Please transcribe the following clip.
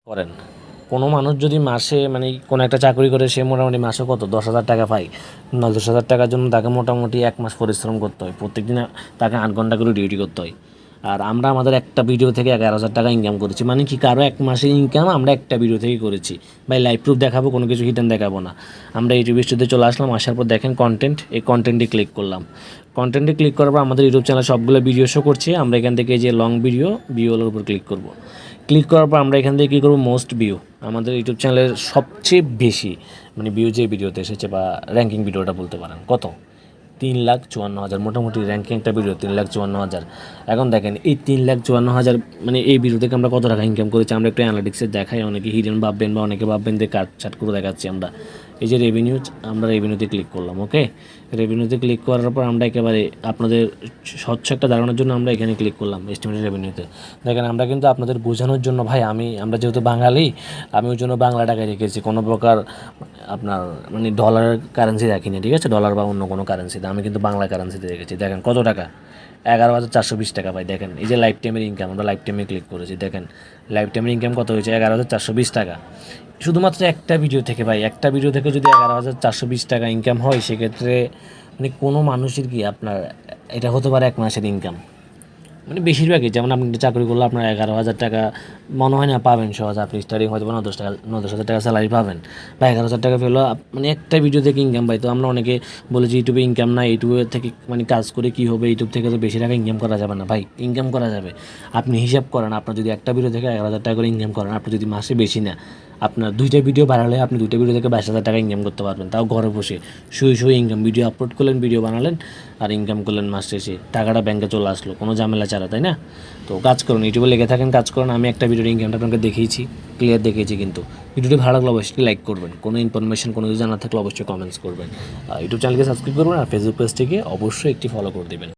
করেন। কোনো মানুষ যদি মাসে মানে কোনো একটা চাকরি করে সে মোটামুটি মাসে কত 10,000 টাকা পায়, 10,000 টাকার জন্য তাকে মোটামুটি 1 মাস পরিশ্রম করতে হয়, প্রত্যেকদিন তাকে 8 ঘন্টা করে ডিউটি করতে হয়। আর আমরা আমাদের একটা ভিডিও থেকে 11,000 টাকা ইনকাম করেছি, মানে কি কারো 1 মাসের ইনকাম আমরা একটা ভিডিও থেকে করেছি। ভাই লাইভ প্রুফ দেখাবো, কোনো কিছু হিডেন দেখাবো না। আমরা ইউটিউব স্টুডিওতে চলে আসলাম, আসার পর দেখেন কন্টেন্ট, এই কন্টেন্টে ক্লিক করলাম। কন্টেন্টে ক্লিক করার পর আমাদের ইউটিউব চ্যানেলে সবগুলো ভিডিও শো করছে। আমরা এখান থেকে যে লং ভিডিওর উপর ক্লিক করব। ক্লিক করার পর আমরা এখান থেকে কী করবো, মোস্ট ভিউ, আমাদের ইউটিউব চ্যানেলের সবচেয়ে বেশি মানে ভিউ যে ভিডিওতে এসেছে বা র্যাঙ্কিং ভিডিওটা বলতে পারেন, কত 3,54,000, মোটামুটি র্যাঙ্কিং একটা ভিডিও 3,54,000। এখন দেখেন এই 3,54,000 মানে এই ভিডিও থেকে আমরা কত টাকা ইনকাম করেছি। আমরা একটু অ্যানালিটিক্সে দেখাই, অনেকে হিডেন ভাববেন বা অনেকে ভাববেন যে কাটছাট করে দেখাচ্ছি আমরা। এই যে রেভিনিউ, আমরা রেভিনিউতে ক্লিক করলাম। ওকে, রেভিনিউতে ক্লিক করার পর আমরা একেবারে আপনাদের স্বচ্ছ একটা ধারণার জন্য আমরা এখানে ক্লিক করলাম এস্টিমেটেড রেভিনিউতে। দেখেন আমরা কিন্তু আপনাদের বোঝানোর জন্য ভাই, আমরা যেহেতু বাঙালি, আমি ওই জন্য বাংলা টাকায় রেখেছি, কোনো প্রকার আপনার মানে ডলার কারেন্সি রাখিনি, ঠিক আছে, ডলার বা অন্য কোনো কারেন্সিতে, আমি কিন্তু বাংলা কারেন্সিতে রেখেছি। দেখেন কত টাকা, 11,420 টাকা পাই। দেখেন এই যে লাইফ টাইমের ইনকাম, আমরা লাইফ টাইমে ক্লিক করেছি, দেখেন লাইফ টাইমের ইনকাম কত হয়েছে, 11,420 টাকা, শুধুমাত্র একটা ভিডিও থেকে। ভাই একটা ভিডিও থেকে যদি 11,420 টাকা ইনকাম হয়, সেক্ষেত্রে মানে কোনো মানুষের কি আপনার এটা হতে পারে 1 মাসের ইনকাম। মানে বেশিরভাগই, যেমন আপনি একটা চাকরি করলে আপনার 11,000 টাকা মনে হয় না পাবেন সহজ, আপনি স্টার্টিং হয়তো 9-10 হাজার টাকা স্যালারি পাবেন, বা 11,000 টাকা পেলেও মানে একটা ভিডিও থেকে ইনকাম পাই। তো আমরা অনেকে বলে যে ইউটিউবে ইনকাম না, ইউটিউবে থেকে মানে কাজ করে কী হবে, ইউটিউব থেকে তো বেশি টাকা ইনকাম করা যাবে না। ভাই ইনকাম করা যাবে, আপনি হিসাব করেন, আপনার যদি একটা ভিডিও থেকে 11,000 টাকা করে ইনকাম করেন, আপনি যদি মাসে বেশি না, আপনার 2টা ভিডিও বানালে আপনি 2টা ভিডিও থেকে 22,000 টাকা ইনকাম করতে পারবেন, তাও ঘরে বসে শুয়ে ইনকাম। ভিডিও আপলোড করলেন, ভিডিও বানালেন আর ইনকাম করলেন, মাস শেষে টাকাটা ব্যাংকে চলে আসলো, কোনো ঝামেলা ছাড়া, তাই না? তো কাজ করুন, ইউটিউবে লেগে থাকেন, কাজ করুন। আমি একটা ভিডিওর ইনকামটা আপনাকে দেখিয়েছি, ক্লিয়ার দেখিয়েছি। কিন্তু ভিডিওটি ভালো লাগলে অবশ্যই লাইক করবেন, কোনো ইনফরমেশন কোনো কিছু জানা থাকলে অবশ্যই কমেন্টস করবেন। ইউটিউব চ্যানেলকে সাবস্ক্রাইব করবেন আর ফেসবুক পেজটিকে অবশ্যই একটি ফলো করে দেবেন।